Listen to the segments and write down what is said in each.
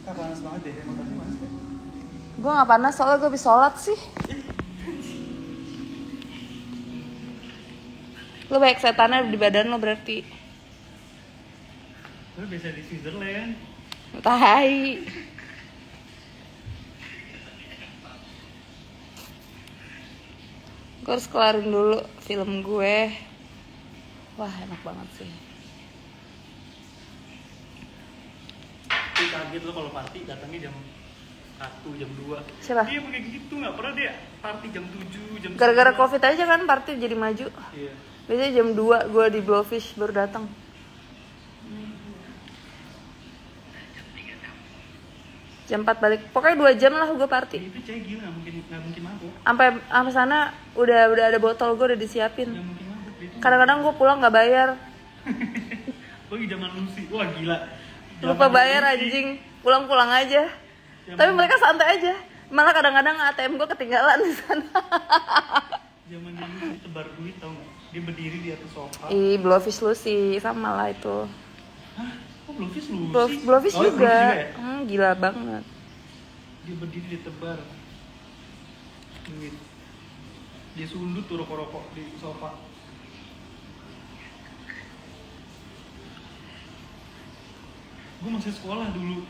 Panas banget deh, emang tadi panas deh. Gue gak panas soalnya gue habis sholat sih. Lo banyak setannya di badan lo berarti. Lo biasa di Switzerland. Tai. Gue harus kelarin dulu film gue. Wah enak banget sih. Gue kaget lo kalau party datangnya jam 1, jam 2. Siapa? Dia pakai gitu, gak pernah dia party jam 7, jam 9. Gara-gara covid aja kan party jadi maju. Iya. Biasanya jam 2 gue di Blowfish baru datang. Jam 4 balik. Pokoknya 2 jam lah gue party. Itu cewek gila, gak mungkin mabuk. Sampai sana udah ada botol gue udah disiapin. Gak mungkin mabuk itu. Kadang-kadang gue pulang nggak bayar. Lo di zaman Lucy, wah gila. Lupa bayar anjing. Pulang-pulang aja. Tapi mereka santai aja. Malah kadang-kadang ATM gue ketinggalan di sana. Zaman dulu tebar duit tau gak? Dia berdiri di atas sofa. Ih, Blowfish Lucy sama lah itu. Hah? Kok Blowfish Lucy? Blowfish Oh, juga. Blowfish ya? Gila banget. Dia berdiri di tebar duit. Dia sundut tuh rokok-rokok di sofa. Gue masih sekolah dulu.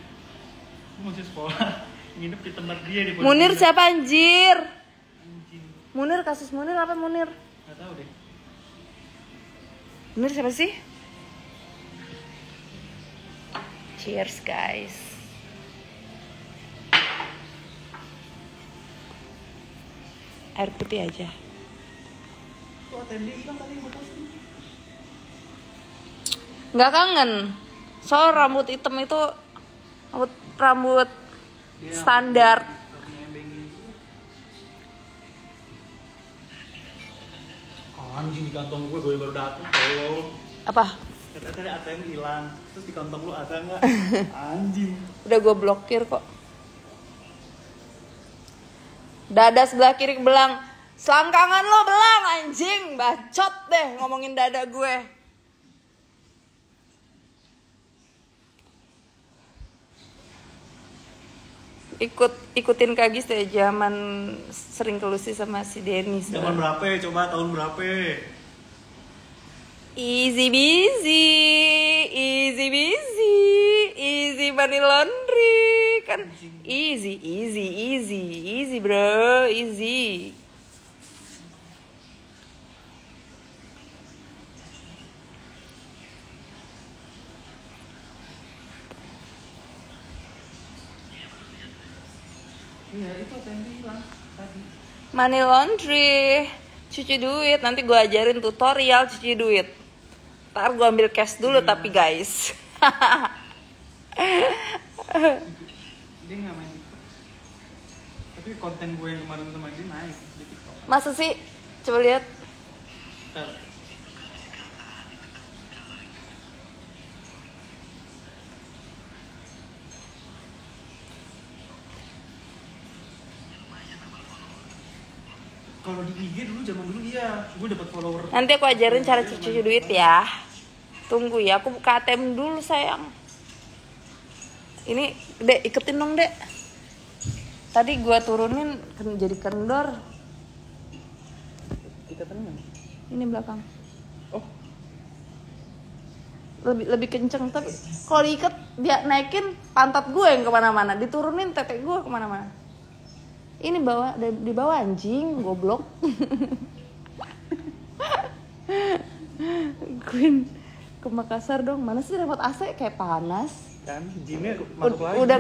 Nginep di tempat dia di Munir siapa anjir? Anjing. Munir, kasus Munir apa Munir? Gak tau deh. Munir siapa sih? Cheers guys. Air putih aja. Kok ATM hilang tadi gue posting? Nggak kangen. Soal rambut hitam itu rambut Iya, standar. Anjing di kantong gue baru datang. Tolong. Apa? Tadi ATM hilang, terus di kantong lu ada nggak? Anjing. Udah gue blokir kok. Dada sebelah kiri belang. Selangkangan lo belang anjing. Bacot deh ngomongin dada gue. Ikutin Kak Gis deh, zaman sering kelusi sama si Denny. Zaman berapa ya? Coba tahun berapa? Easy money laundry kan. Easy bro, easy. Iya, itu ATM hilang tadi. Money laundry, cuci duit. Nanti gue ajarin tutorial cuci duit. Ntar gue ambil cash dulu tapi guys. Dia nggak main TikTok. Tapi konten gue yang kemarin sama dia naik di TikTok. Masa sih? Coba lihat. Ntar. Kalau di IG dulu zaman dulu iya, gue dapat follower. Nanti aku ajarin cara cuci duit ya. Tunggu ya, aku buka ATM dulu sayang. Ini, Dek, iketin dong, Dek. Tadi gua turunin jadi kendor. Ikatan mana? Ini belakang. Oh, Lebih kenceng tapi kalau diikat dia naikin pantat gue yang kemana-mana, diturunin tetek gue kemana-mana. Ini di bawah anjing, goblok. Queen ke Makassar dong. Mana sih remote AC kayak panas. kan jinnya masuk lagi. Udah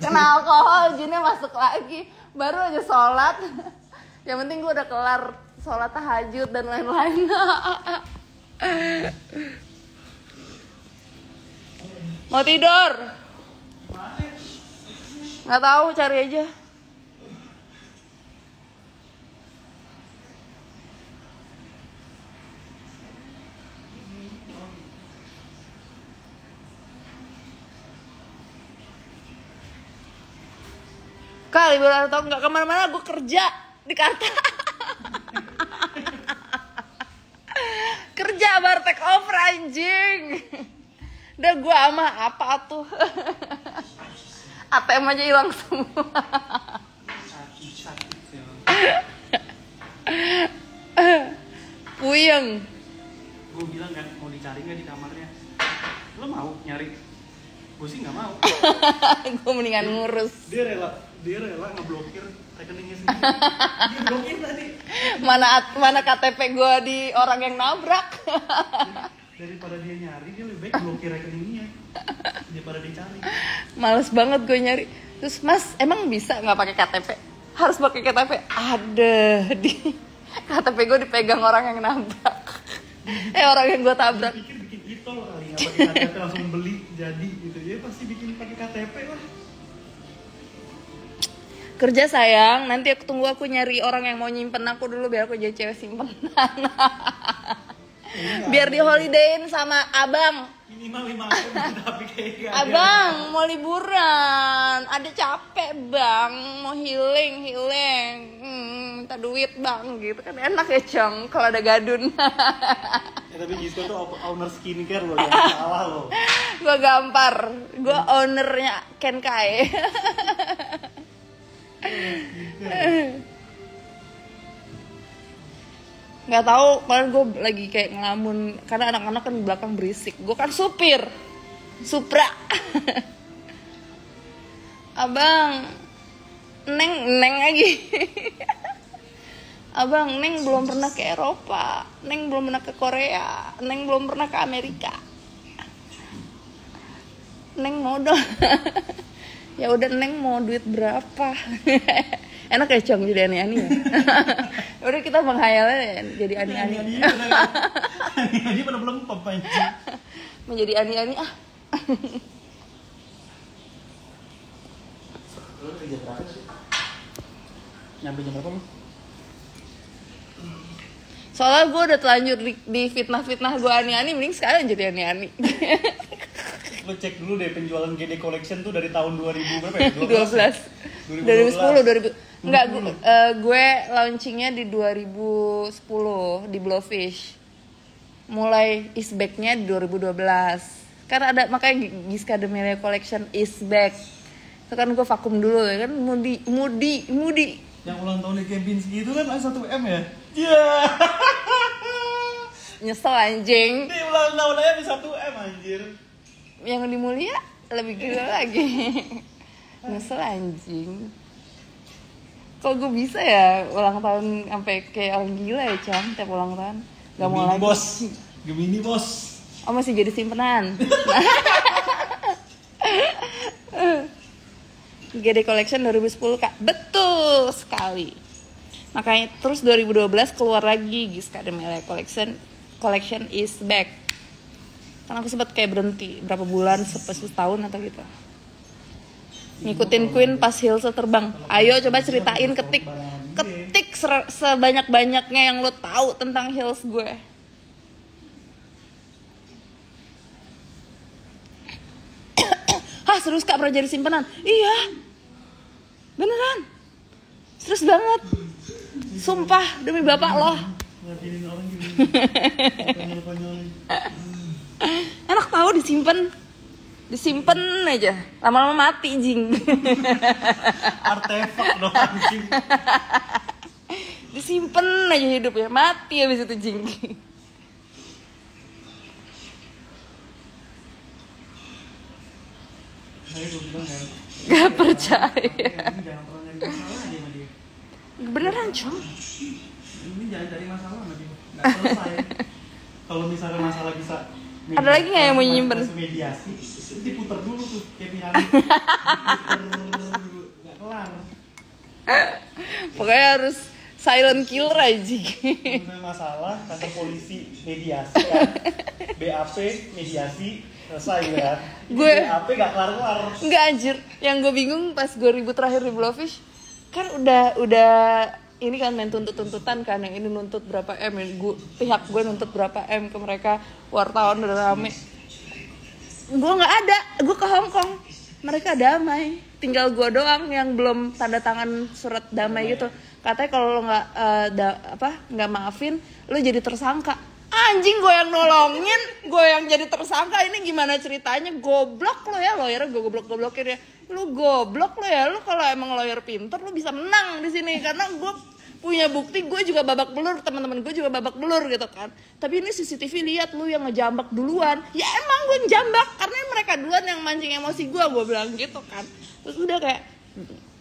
kena alkohol, jinnya masuk lagi. Baru aja sholat. Yang penting gue udah kelar sholat tahajud dan lain-lain. Mau tidur? Nggak tahu, cari aja. Kali libur atau nggak kemana-mana, gue kerja di Jakarta. Kerja baru take over anjing. Udah gue ama apa tuh. ATM aja hilang semua. Sakit sih. Puyeng. Gue bilang kan mau dicari nggak di kamarnya, lo mau nyari? Gue sih nggak mau. Gue mendingan ngurus. Dia rela ngeblokir rekeningnya sendiri. Dia blokir tadi. Mana KTP gue di orang yang nabrak. Daripada dia nyari, dia lebih baik blokir rekeningnya daripada dicari. Males banget gue nyari. Terus mas emang bisa nggak pakai KTP? Harus pakai KTP. Ada di KTP gue dipegang orang yang nabrak. Orang yang gue tabrak. Dia pikir bikin e-tol kali, nggak pakai KTP langsung beli jadi gitu. Ya pasti bikin pakai KTP lah. Kerja sayang, nanti aku tunggu aku nyari orang yang mau nyimpen aku dulu biar aku jadi cewek simpenan. Biar di holidayin sama abang. Minimal 5 tahun tapi kayak gak ada. Abang mau liburan, ada capek bang, mau healing, minta duit bang, gitu kan enak ya Cong kalau ada gadun. Tapi Gisko tuh owner skincare loh, jangan salah loh. Gue gampar, gue ownernya Ken Kai. Nggak tahu, malah gue lagi kayak ngelamun karena anak-anak kan di belakang berisik. Gue kan supir, Supra. Abang, Neng lagi. Abang, Neng belum pernah ke Eropa, Neng belum pernah ke Korea, Neng belum pernah ke Amerika. Neng mau dong. Ya udah Neng mau duit berapa? Enak ya Cong jadi ani-ani ya. Udah kita menghayalnya jadi ani-ani. Ani-ani pada belum anjing. Menjadi ani-ani ah. Lu kerja berapa sih? Nyampe jam berapa lu? Soalnya gue udah telanjur di fitnah-fitnah gue ani-ani, mending sekarang jadi ani-ani. Lu cek dulu deh penjualan GD Collection tuh dari tahun 2000 berapa ya? 2010. Enggak, gue launchingnya di 2010 di Blowfish. Mulai is back-nya di 2012. Karena ada makanya Giska Demilia Collection is back. Itu kan gue vakum dulu ya kan, Moody. Yang ulang tahun di Kempinski itu kan 1M ya? Iya. Nyesel anjing. Di ulang tahun aja di 1M anjir. Yang di Mulia lebih gila lagi. Nyesel anjing. Kok gue bisa ya ulang tahun sampai kayak orang gila ya Cang tiap ulang tahun. Gak mau lagi. Gemini bos. Oh masih jadi simpenan. GD Collection 2010 Kak. Betul sekali. Makanya terus 2012 keluar lagi Giska Demilia Collection is back. Karena aku sempat kayak berhenti berapa bulan, setahun atau gitu. Ngikutin Queen pas Hilsa terbang. Ayo coba ceritain, ketik sebanyak-banyaknya yang lo tahu tentang Hills gue. Hah, serius Kak pernah jadi simpenan? Iya. Beneran. Serius banget. Sumpah demi bapak lo. Enak tahu disimpen aja, lama-lama mati jing. Artefak dong anjing. Disimpen aja hidupnya, mati habis itu jing. Saya gue bilang kan, Gak percaya. ini jangan pernah nyari masalah aja sama dia. Beneran Cong. Ini jangan cari masalah sama dia, nggak selesai. Kalau misalnya masalah bisa Ada lagi nggak yang mau nyimpen? Mediasi, itu diputer dulu tuh kayak piano. Diputer dulu, nggak kelar. Pokoknya harus silent killer aja. Misalnya masalah, kantor polisi mediasi kan, BAP mediasi selesai gitu kan. BAP nggak kelar-kelar. Enggak anjir, yang gue bingung pas gue ribut terakhir di Blowfish kan udah ini kan main tuntut-tuntutan kan, yang ini nuntut berapa M, pihak gue nuntut berapa M ke mereka, wartawan udah rame. Gue nggak ada, gue ke Hong Kong, mereka damai, tinggal gue doang yang belum tanda tangan surat damai gitu. Katanya kalau lo nggak maafin, lo jadi tersangka. Anjing, gue yang nolongin, gue yang jadi tersangka. Ini gimana ceritanya? Goblok lo ya, lawyernya gue goblok-goblokin ya. Lu goblok lo ya, lu kalau emang lawyer pinter lu bisa menang di sini karena gue punya bukti, gue juga babak belur, teman-teman gue juga babak belur gitu kan. Tapi ini CCTV lihat lu yang ngejambak duluan. Ya emang gue ngejambak karena mereka duluan yang mancing emosi gue bilang gitu kan. Terus udah kayak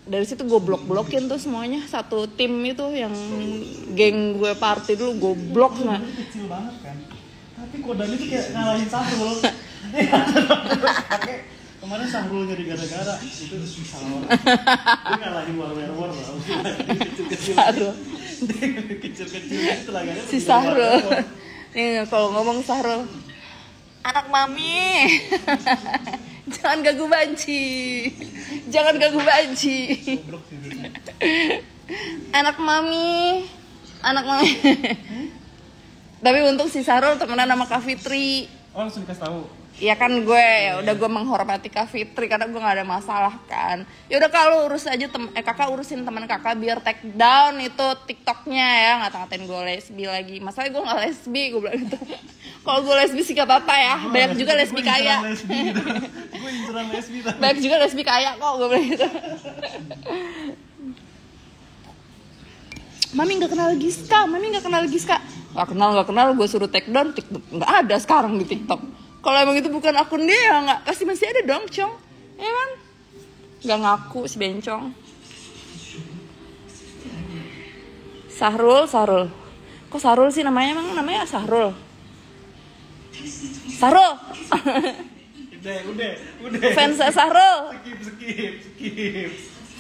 dari situ gue blok-blokin tuh semuanya, satu tim itu yang geng gue party dulu gue blok nah. Kecil banget kan. Tapi kodanya tuh kayak ngalahin Sahrul. Pakai kemarin Sahrul jadi gara-gara itu salah orang. Dia ngalahin war-war lah. Sahrul. Kecil-kecil itu lah kan. Si Sahrul. Nih kalau ngomong Sahrul, anak mami. Jangan ganggu banci. Jangan ganggu banci. Anak mami. Tapi untung si Sahrul temenan sama Kak Fitri. Oh, langsung dikasih tahu. Ya kan gue, ya udah gue menghormati Kak Fitri karena gue nggak ada masalah kan. Ya udah kalau urus aja kakak urusin teman kakak biar take down itu TikToknya ya, ngata-ngatain gue lesbi lagi. Masalahnya gue nggak lesbi, gue bilang gitu. Kalau gue lesbi sih gak apa-apa ya, banyak juga lesbi kaya. Gue inceran lesbi. Banyak juga lesbi kaya kok, gue bilang gitu. Mami nggak kenal Giska. Gak kenal, gue suruh take down, TikTok nggak ada sekarang di TikTok. Kalau emang itu bukan akun dia ya nggak, pasti masih ada dong, Cong. Ya kan? Nggak ngaku si bencong. Sahrul. Kok Sahrul sih namanya, emang namanya Sahrul? Sahrul. Udah. Fans Sahrul. Skip.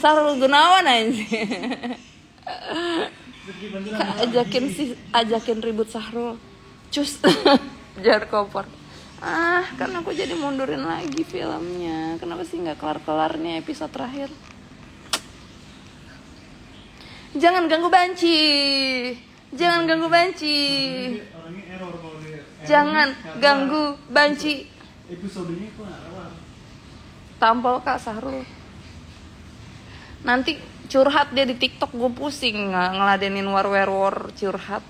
Sahrul Gunawan aja. Ajakin ribut Sahrul. Cus. Jar kompor. Kan aku jadi mundurin lagi filmnya. Kenapa sih nggak kelar-kelarnya episode terakhir? Jangan ganggu banci. Orangnya error kalau dia. Jangan ganggu banci. Episodenya kok lewat. Tampol Kak Sahrul. Nanti curhat dia di TikTok, gue pusing ngeladenin war curhat.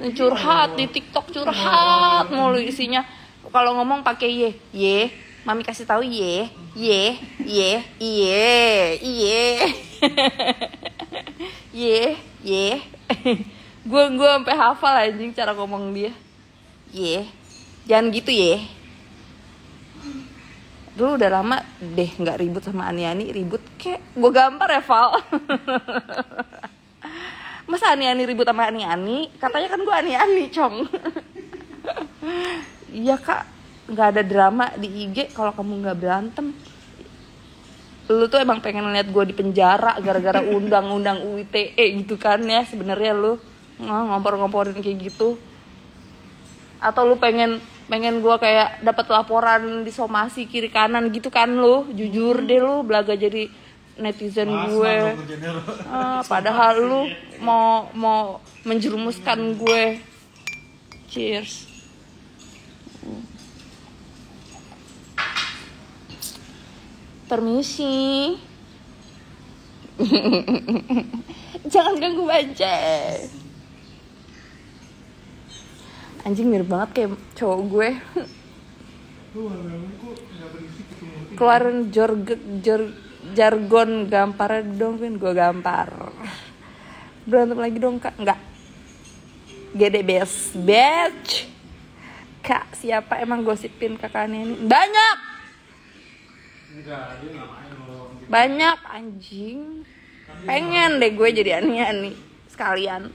Curhat di TikTok, curhat mulu isinya. Kalau ngomong pakai ye, mami kasih tahu ye. Gue sampai hafal anjing cara ngomong dia. Ye, jangan gitu ye. Dulu udah lama deh nggak ribut sama Ani, ribut kek gue gampar ya Val. Masa Ani ribut sama Ani? Katanya kan gue Ani, Cong. Iya Kak, nggak ada drama di IG kalau kamu nggak berantem. Lu tuh emang pengen lihat gue di penjara gara-gara undang-undang UITE gitu kan ya sebenarnya lu ngompor-ngomporin kayak gitu. Atau lu pengen gue kayak dapat laporan disomasi kiri kanan gitu kan lu? Jujur deh lu, belaga jadi netizen gue. Padahal lu mau menjerumuskan gue. Cheers. Permisi. Jangan ganggu aja. Anjing mirip banget kayak cowok gue. Keluarin jargon gampar dong, Vin. Gue gampar. Berantem lagi dong Kak. Enggak. Gede batch. Kak siapa emang gosipin kakaknya ini? Banyak anjing. Pengen deh gue jadi Ani sekalian.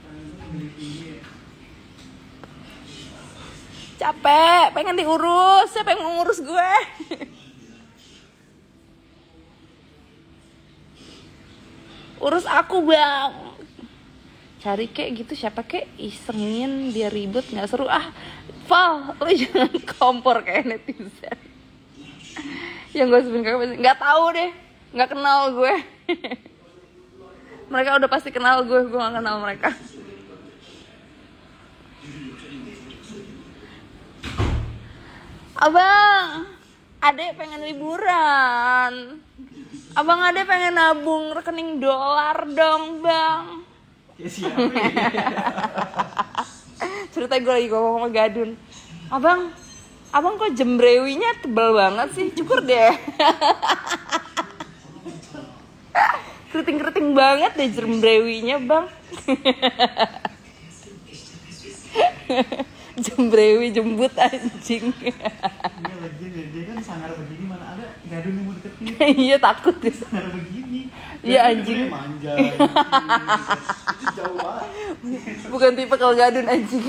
Capek, pengen diurus. Siapa yang mau ngurus gue? Urus aku bang. Cari kek gitu, siapa kek isengin dia ribut nggak seru. Val, lo jangan kompor kayak netizen. Yang gue sebenernya nggak tahu deh, nggak kenal gue. Mereka udah pasti kenal gue nggak kenal mereka. Abang, adek pengen liburan. Abang adek pengen nabung rekening dolar dong bang. Ya siapa ya? Ceritanya gue lagi ngomong sama Gadun, abang kok jembrewinya tebal banget sih, cukur deh. Keriting banget deh jembrewinya bang. Jembrewi jembut anjing. Iya, dia kan sangar begini mana ada Gadun yang mau deketin. Iya takut deh. Sangar begini. Iya anjing. Manja. Jauh banget. Bukan tipe kalau Gadun anjing.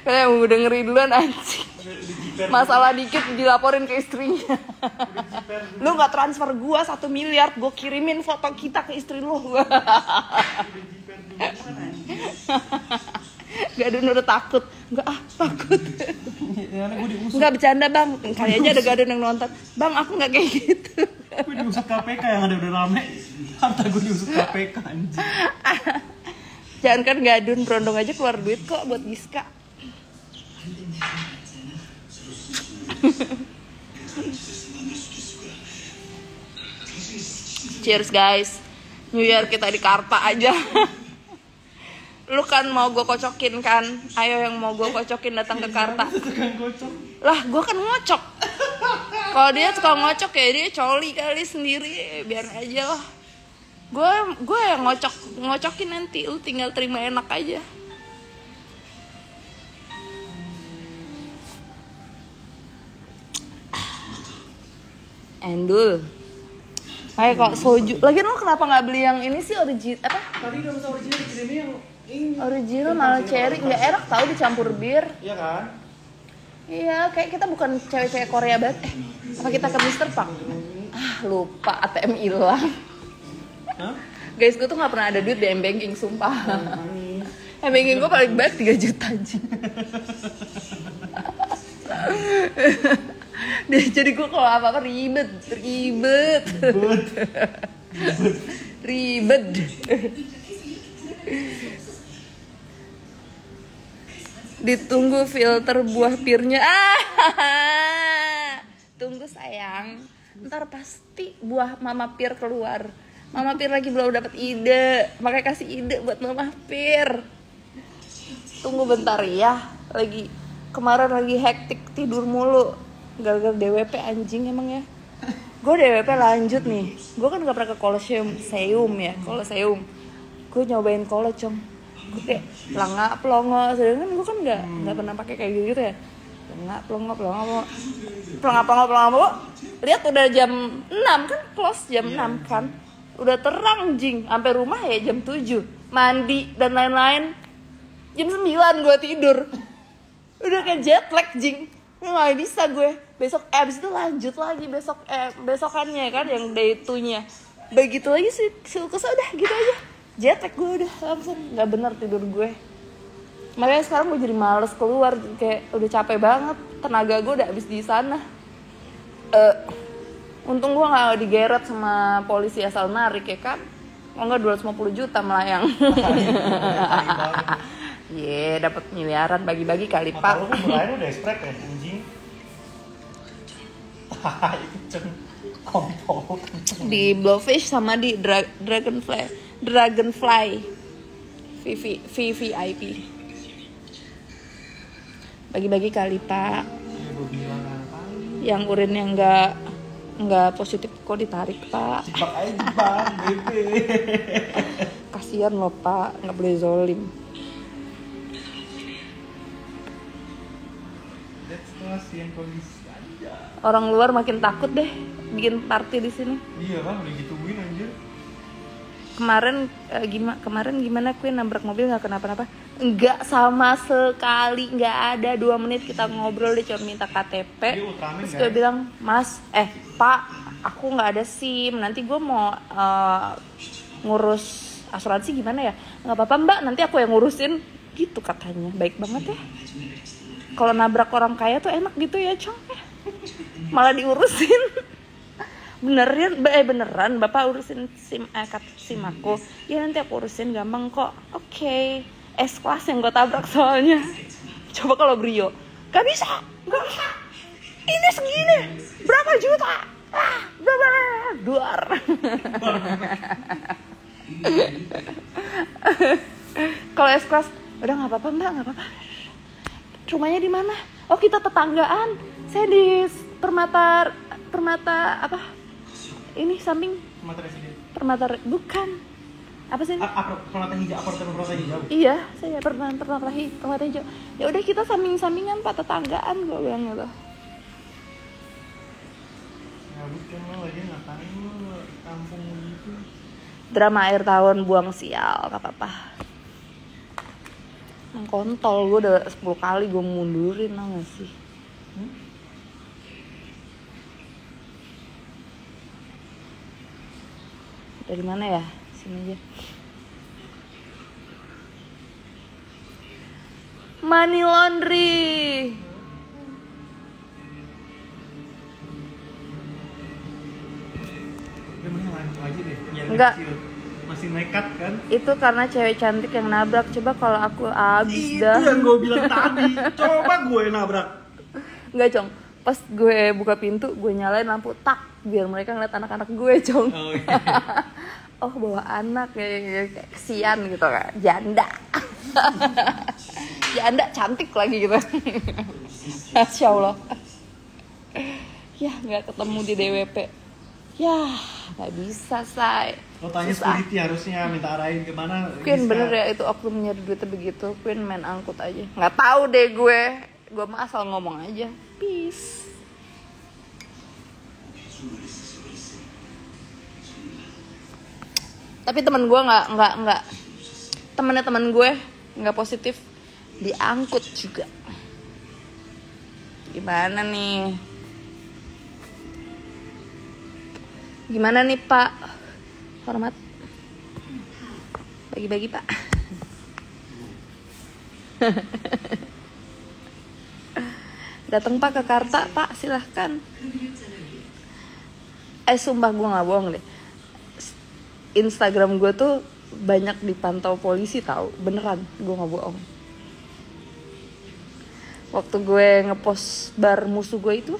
Kayak mau dengerin duluan anjing. Masalah dikit dilaporin ke istrinya. Lu nggak transfer gua 1 miliar, gua kirimin foto kita ke istri lu. Gadun udah takut. Enggak takut. Enggak bercanda bang. Kali aja ada Gadun yang nonton. Bang aku nggak kayak gitu. Gue diusut KPK yang ada udah rame. Harta gue diusut KPK anjing. Jangan kan Gadun, Brondong aja keluar duit kok buat Giska. Cheers guys. New Year kita di Karta aja. Lu kan mau gue kocokin kan? Ayo yang mau gue kocokin datang ke Karta. Lah gue kan ngocok. Kalau dia suka ngocok ya dia coli kali sendiri. Biar aja lah. Gue yang ngocokin nanti. Lu tinggal terima enak aja. Endul. Kayak kok soju. Lagian lo kenapa nggak beli yang ini sih original apa? Tadi udah pesan original dikirimnya yang ini. Original malah cherry nggak enak tahu dicampur bir. Iya kan? Iya, kayak kita bukan cewek-cewek Korea banget. Apa kita ke Mr. Park? Lupa ATM hilang. Hah? Guys, gue tuh nggak pernah ada duit di M-Banking, sumpah. M-Banking gue paling banyak 3 juta aja. Jadi gue kalau apa-apa ribet. Ditunggu filter buah pirnya. Tunggu sayang. Ntar pasti buah mama pir keluar. Mama pir lagi belum dapat ide. Makanya kasih ide buat mama pir. Tunggu bentar ya. Kemarin lagi hektik tidur mulu. Gara-gara DWP anjing emang ya. Gue DWP lanjut nih. Gue kan gak pernah ke Colosseum ya. Gue nyobain Colosseum. Gue kayak pelangak pelongo, sedangkan gue kan nggak pernah pakai kayak gitu ya. Pelangak pelongo. Lihat udah jam 6 kan, close jam 6 kan. Udah terang jing, sampai rumah ya jam 7. Mandi dan lain-lain. Jam 9 gue tidur. Udah kayak jet lag jing. Nggak bisa gue. Besok abis itu lanjut lagi besokannya kan yang day 2-nya. Begitu lagi sih, silkusnya udah gitu aja. Jet lag gue udah langsung nggak bener tidur gue. Makanya sekarang gue jadi males keluar, kayak udah capek banget, tenaga gue udah habis di sana. Untung gue nggak digeret sama polisi asal narik ya kan, kalau nggak 250 juta melayang. Dapat miliaran bagi-bagi kali pak. Kalau lu mulai udah esprek ya anjing. Kompol. Di Blowfish sama di Dragonfly VVIP bagi-bagi kali pak. Yang urinnya nggak positif kok ditarik pak. Cipak aja bang, bebe. Kasian loh pak, nggak boleh zolim. Orang luar makin takut deh bikin party di sini. Iya kan, udah gituin anjir. Kemarin gimana Queen nabrak mobil nggak kenapa-napa? Nggak sama sekali, nggak ada. 2 menit kita ngobrol, dia cuma minta KTP. Terus gue bilang, Mas, Pak, aku nggak ada SIM. Nanti gue mau ngurus asuransi gimana ya? Nggak apa-apa Mbak, nanti aku yang ngurusin. Gitu katanya, baik banget ya. Kalau nabrak orang kaya tuh enak gitu ya, Cong. Malah diurusin. Beneran Bapak urusin SIM aku. Ya nanti aku urusin, gampang kok. Oke. S-Class yang gue tabrak soalnya. Coba kalau Brio, gak bisa. Ini segini, berapa juta? Duar. Kalau S-Class Udah nggak apa-apa mbak, nggak apa-apa. Rumahnya di mana? Oh kita tetanggaan. Saya di permata apa? Ini samping. Permata Residen. Bukan. Apa sih? Permata hijau, apartemen permata hijau. Iya, saya permata hijau. Ya udah kita samping-sampingan pak, tetanggaan gue bilang gitu. Ya bukan lo lagi ngapain lo kampung gitu. Drama akhir tahun buang sial, gak apa-apa. Kontol gue udah 10 kali gue mundurin, tau gak sih? Dari mana ya? Sini aja. Money laundry. Emangnya lanjut aja deh. Enggak. Masih nekat kan? Itu karena cewek cantik yang nabrak. Coba kalau aku abis dah. Itu yang gue bilang tadi. Coba gue nabrak. Enggak, Cong. Pas gue buka pintu, gue nyalain lampu tak biar mereka ngeliat anak-anak gue, Cong. Oh, iya. Oh, bawa anak kayak kesian gitu kan. Janda. Janda cantik lagi gitu. Masya Allah. Ya, nggak ketemu di DWP. Ya, nggak bisa, say. Lo tanya security harusnya minta arahin kemana. Queen bener ya itu oknum nyari duitnya begitu. Queen main angkut aja. Nggak tahu deh gue. Gue mah asal ngomong aja. Peace. Tapi teman gue nggak temennya teman gue nggak positif, diangkut juga. Gimana nih Pak? Hormat. Bagi-bagi Pak. Datang Pak ke Karta Pak, silahkan. Sumpah gue nggak bohong deh. Instagram gue tuh banyak dipantau polisi tahu, beneran, gue nggak bohong. Waktu gue ngepost bar musuh gue itu,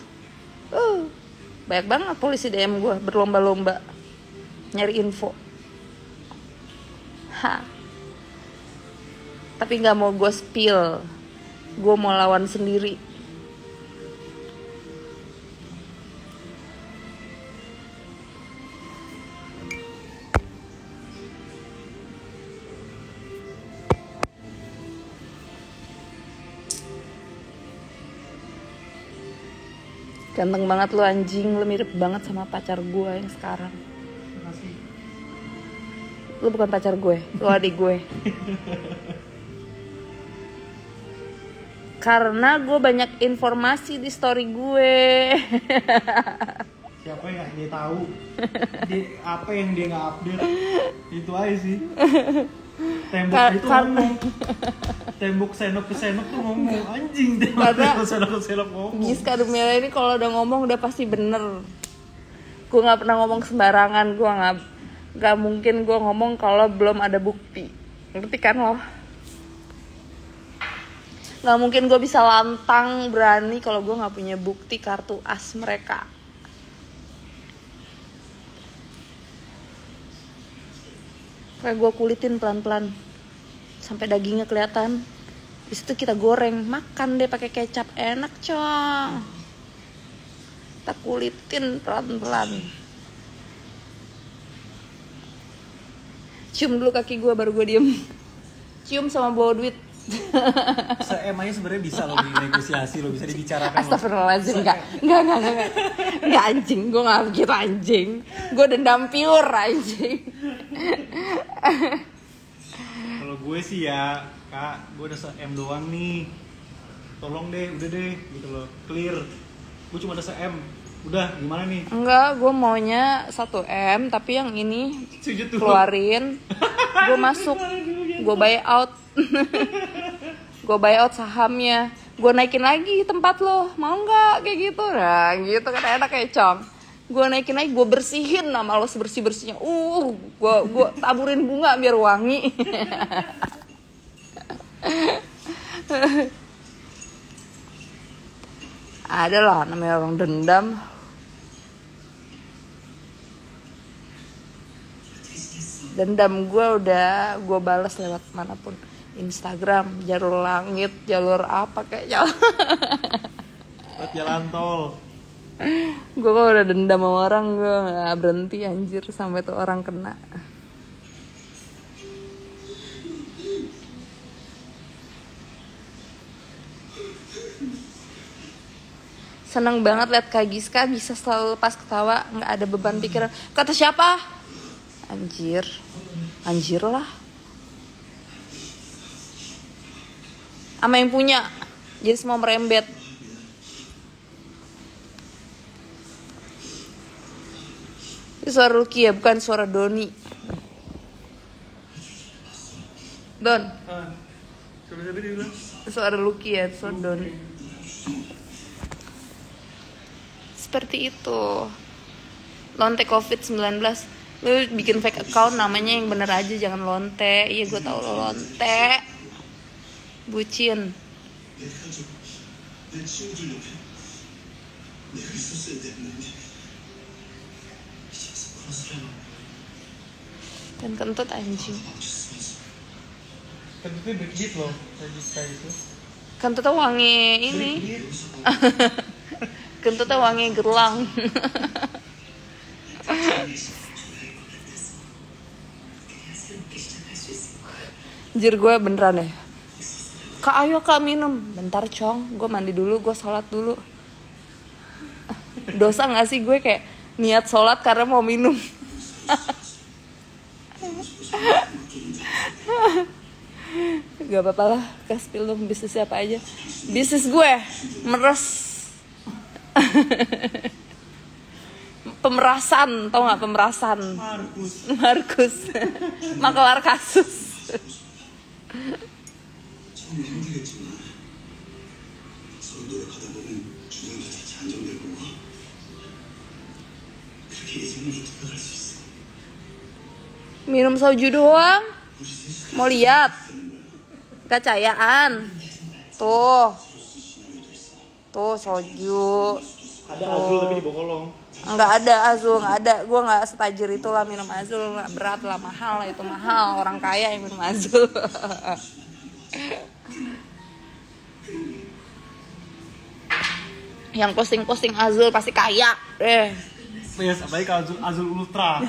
banyak banget polisi DM gue berlomba-lomba nyari info. Tapi nggak mau gue spill, gue mau lawan sendiri. Ganteng banget lu anjing, lu mirip banget sama pacar gue yang sekarang. Makasih. Lu bukan pacar gue, lu adik gue. Karena gue banyak informasi di story gue. Siapa yang dia tahu? Apa yang dia nggak update? Itu aja sih. Tembok itu ngomong. Tembok senok ke senok tuh ngomong anjing. Tembok senok ke senok ngomong. Giska Dumela ini kalau udah ngomong udah pasti bener. Gue nggak pernah ngomong sembarangan. Gue nggak mungkin gue ngomong kalau belum ada bukti. Ngerti kan lo? Nggak mungkin gue bisa lantang berani kalau gue nggak punya bukti kartu as mereka. Kayak gue kulitin pelan-pelan sampai dagingnya kelihatan. Habis itu kita goreng, makan deh pakai kecap, enak Cong. Kita kulitin pelan-pelan. Cium dulu kaki gue baru gue diem. Cium sama bawa duit. Se-emangnya sebenarnya bisa lo dinegosiasi, lo bisa dibicarakan. Astagfirullahaladzim, enggak anjing, gue gak begitu anjing. Gue dendam pure anjing. Kalau gue sih ya, Kak, gue udah se-M doang nih. Tolong deh, udah deh, gitu loh, clear. Gue cuma ada se-M. Udah, gimana nih? Enggak, gue maunya 1M, tapi yang ini keluarin. Gue masuk, gue buy out. Gue buy out sahamnya. Gue naikin lagi tempat lo, mau nggak kayak gitu? Nah, gitu kan enak kayak Cong. Gue naikin lagi, gue bersihin nama lo sebersih-bersihnya. Gue taburin bunga biar wangi. Ada lah namanya orang dendam. Dendam gue udah gue balas lewat manapun. Instagram, jalur langit, jalur apa kayaknya. Buat jalan tol. Gue kalau udah dendam sama orang gue nggak berhenti anjir sampai tuh orang kena. Seneng banget liat Kak Giska bisa selalu lepas ketawa, nggak ada beban pikiran. Kata siapa? Anjir lah. Ama yang punya, jadi semua merembet. Itu suara Ruki ya, bukan suara Doni. Don. Suara siapa dia bilang? Suara Ruki ya, suara Doni. Seperti itu. Lonte COVID-19. Lu bikin fake account namanya yang bener aja, jangan lonte. Iya gue tau lo lonte. Bucin. Dan kentut anjing. Kentutnya beat loh, kayak itu. Kentutnya wangi ini. Kentutnya wangi gerlang. Anjir gue beneran ya. Kak ayo kak minum. Bentar cong, gue mandi dulu, gue sholat dulu. Dosa gak sih gue kayak niat sholat karena mau minum? Gak apa-apa lah, kasih dong bisnis apa aja. Bisnis gue meres. Pemerasan, tau gak pemerasan? Markus. Makelar kasus. Minum soju doang. Mau lihat? Kecayaan. Tuh soju. Ada Azul tapi di Bokolong. Nggak ada Azul, nggak ada. Gue nggak setajir itulah minum Azul, nggak berat lah, mahal lah itu mahal. Orang kaya yang minum Azul. Yang posting Azul pasti kaya. Yes, apalagi kalau Azul Ultra.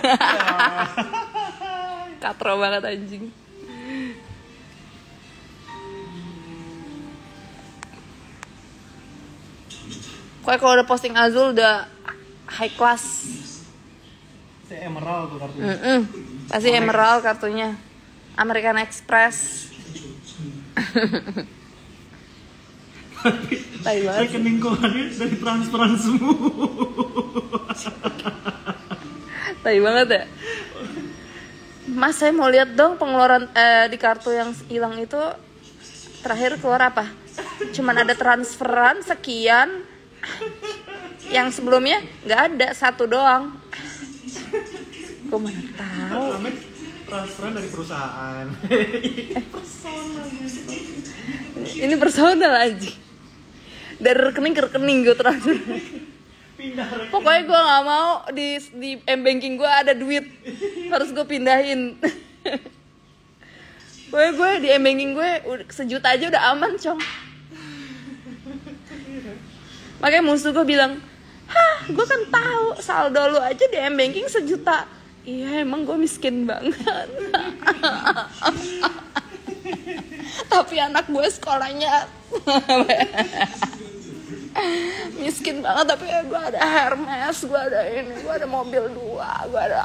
Katro banget anjing. Pokoknya kalau udah posting Azul udah high class. Emerald tuh kartunya. Pasti Emerald kartunya. American Express. Tai banget. Rekening korannya dari transferan semua. Tai banget ya. Mas saya mau lihat dong pengeluaran di kartu yang hilang itu terakhir keluar apa? Cuman ada transferan sekian. Yang sebelumnya nggak ada, satu doang. Gue mana tahu. Transferan dari perusahaan. Ini personal aja. Dari rekening ke rekening gue transfer. Pokoknya gue nggak mau di m-banking gue ada duit, harus gue pindahin. Gue di m-banking gue sejuta aja udah aman cong. Makanya musuh gue bilang, hah, gue kan tahu saldo lu aja di m-banking sejuta. Iya, emang gue miskin banget. Tapi anak gue sekolahnya miskin banget. Tapi gue ada Hermes, gue ada ini, gue ada mobil 2, gue ada.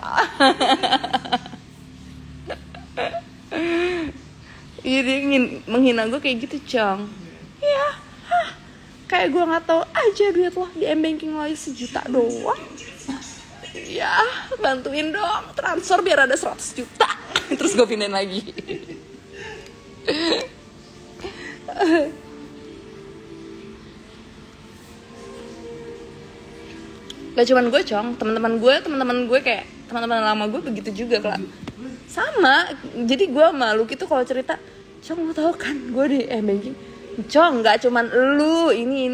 Iya, dia menghina gue kayak gitu, Cong. Iya, kayak gue nggak tahu aja duit lo di m-banking lo sejuta doang. Ya, bantuin dong transfer biar ada 100 juta. Terus gue pindahin lagi. Gak cuman gue cong, teman-teman gue kayak teman-teman lama gue begitu juga lah. Sama, jadi gue malu gitu kalau cerita. Cong, lo tau kan gue di m-banking. Cong, nggak cuman lu ini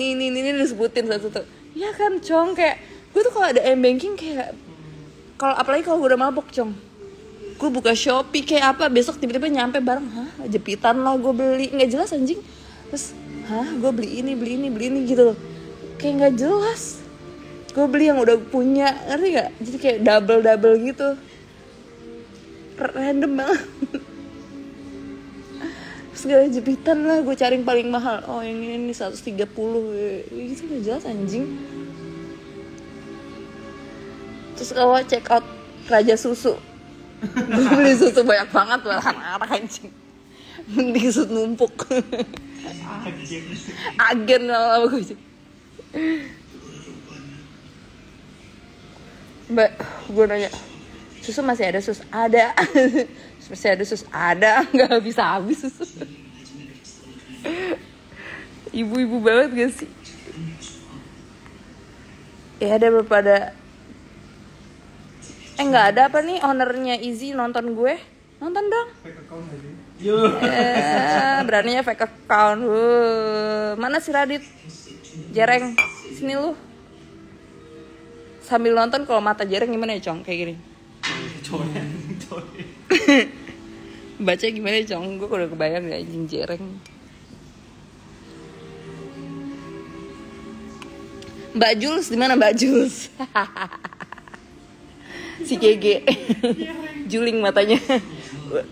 disebutin satu-satu. Ya kan cong, kayak gue tuh kalau ada m-banking kayak kalau apalagi kalau gue udah mabok cong. gue buka Shopee kayak apa, besok tiba-tiba nyampe barang, hah jepitan lah gue beli, nggak jelas anjing. Terus hah gue beli ini gitu loh, kayak nggak jelas. Gue beli yang udah punya, ngerti gak? Jadi kayak double gitu, random banget. Segala jepitan lah, gue cari yang paling mahal. Oh yang ini 130, gitu nggak jelas anjing. Terus kalau check out Raja Susu, gue beli susu banyak banget, marah anjing. Mending susu numpuk. Agen lah gue. Mbak, gue nanya, susu masih ada sus? Ada. Masih ada sus? Ada. Nggak bisa habis susu. Ibu-ibu banget gak sih? Ya ada beberapa nggak ada apa nih ownernya Izzy nonton gue? Nonton dong. Fake account aja. Beraninya fake account. Mana si Radit? Jereng, sini lu. Sambil nonton, kalau mata Jereng gimana ya, Cong? Kayak gini. Coy. Baca gimana ya, Cong? Gue udah kebayang ya anjing Jereng. Mbak Jules, di mana Mbak Jules? Si Gege. Juling matanya.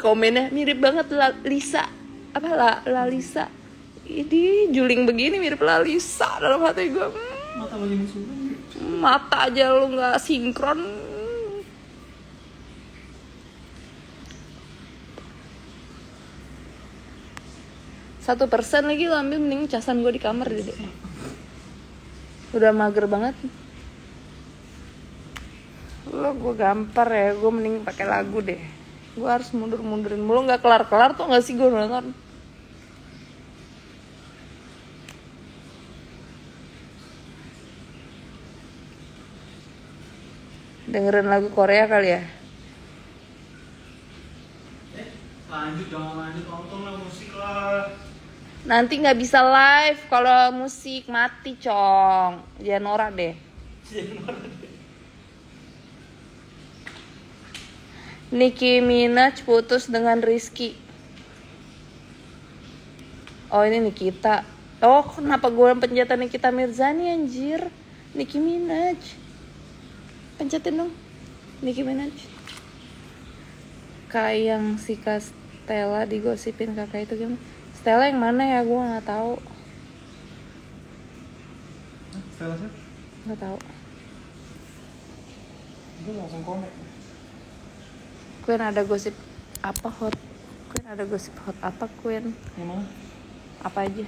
Komennya mirip banget Lisa. Apa La Lisa. Ini juling begini mirip La Lisa dalam hati gue. Mata lagi musuh. Mata aja lu nggak sinkron. Satu % lagi lo ambil, mending casan gue di kamar deh. Udah mager banget. Lo gue gampar ya, gue mending pakai lagu deh. Gue harus mundurin mulu, nggak kelar tuh nggak sih gue nonton. Dengerin lagu Korea kali ya. Lanjut, jangan lanjut, nonton lah, musik lah. Nanti nggak bisa live kalau musik mati, Cong. Jangan norak deh. Nicki Minaj putus dengan Rizky. Oh ini Nikita. Oh kenapa gue pencetan Nikita Mirzani anjir. Nicki Minaj. Pencetin dong Nicki Minaj. Kayak yang si Stella digosipin kakak itu gimana? Stella yang mana ya, gue nggak tahu. Stella sih? Nggak tahu. Gue langsung connect. Queen ada gosip apa hot? Queen ada gosip hot apa Queen? Yang mana? Apa aja?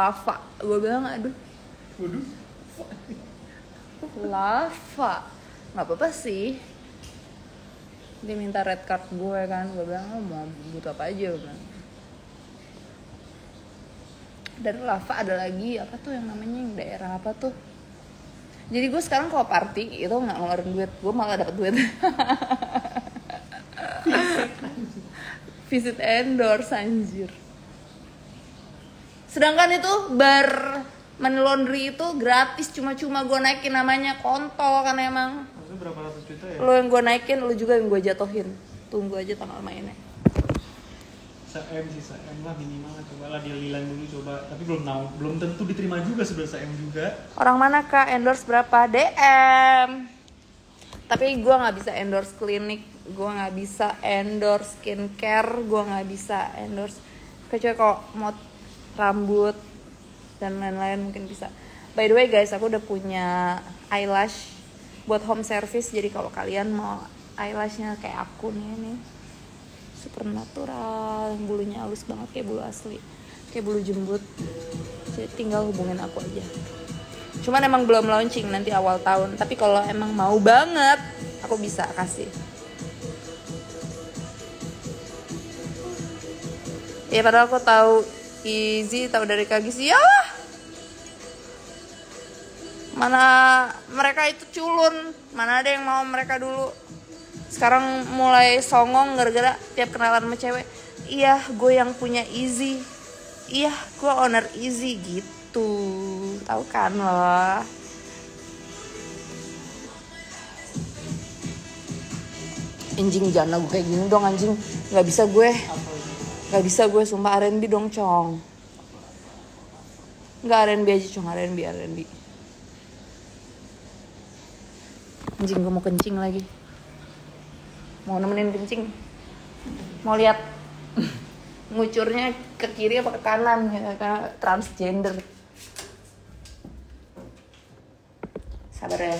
lava. Gue bilang aduh Waduh. lava, nggak apa-apa sih. Dia minta red card gue kan, gue bilang lo mau butuh apa aja kan. Dan lava ada lagi apa tuh yang namanya yang daerah apa tuh. Jadi gue sekarang kalau party itu nggak ngeluarin duit, gue malah dapet duit. Visit endorse anjir. Sedangkan itu bar money laundry itu gratis, cuma-cuma gue naikin namanya kontol kan emang. Maksudnya berapa ratus juta ya? Lo yang gue naikin, lo juga yang gue jatuhin. Tunggu aja tanggal mainnya. Sisa M lah minimal, coba lah dia lilan dulu coba. Tapi belum tentu diterima juga sebenarnya M juga. Orang mana kak endorse berapa? DM. Tapi gue nggak bisa endorse klinik, gue nggak bisa endorse skincare, gue nggak bisa endorse kecuali kalau mau rambut dan lain-lain mungkin bisa. By the way guys, aku udah punya eyelash buat home service. Jadi kalau kalian mau eyelashnya kayak aku nih super natural, bulunya halus banget kayak bulu asli, kayak bulu jembut. Jadi tinggal hubungin aku aja. Cuman emang belum launching, nanti awal tahun. Tapi kalau emang mau banget, aku bisa kasih. Ya padahal aku tahu Easy, tahu dari Kak Gizi. Ya mana mereka itu culun, mana ada yang mau mereka dulu. Sekarang mulai songong gara-gara tiap kenalan sama cewek. Iya, gue yang punya Easy. Iya, gue owner Easy gitu. Tahu kan lo? Anjing jangan lagu kayak gini dong anjing. Gak bisa gue sumpah. R&B dong Cong. Gak R&B aja Cong, R&B. Anjing gue mau kencing lagi. Mau nemenin kencing, mau lihat ngucurnya ke kiri apa ke kanan ya, karena transgender. Sabar ya.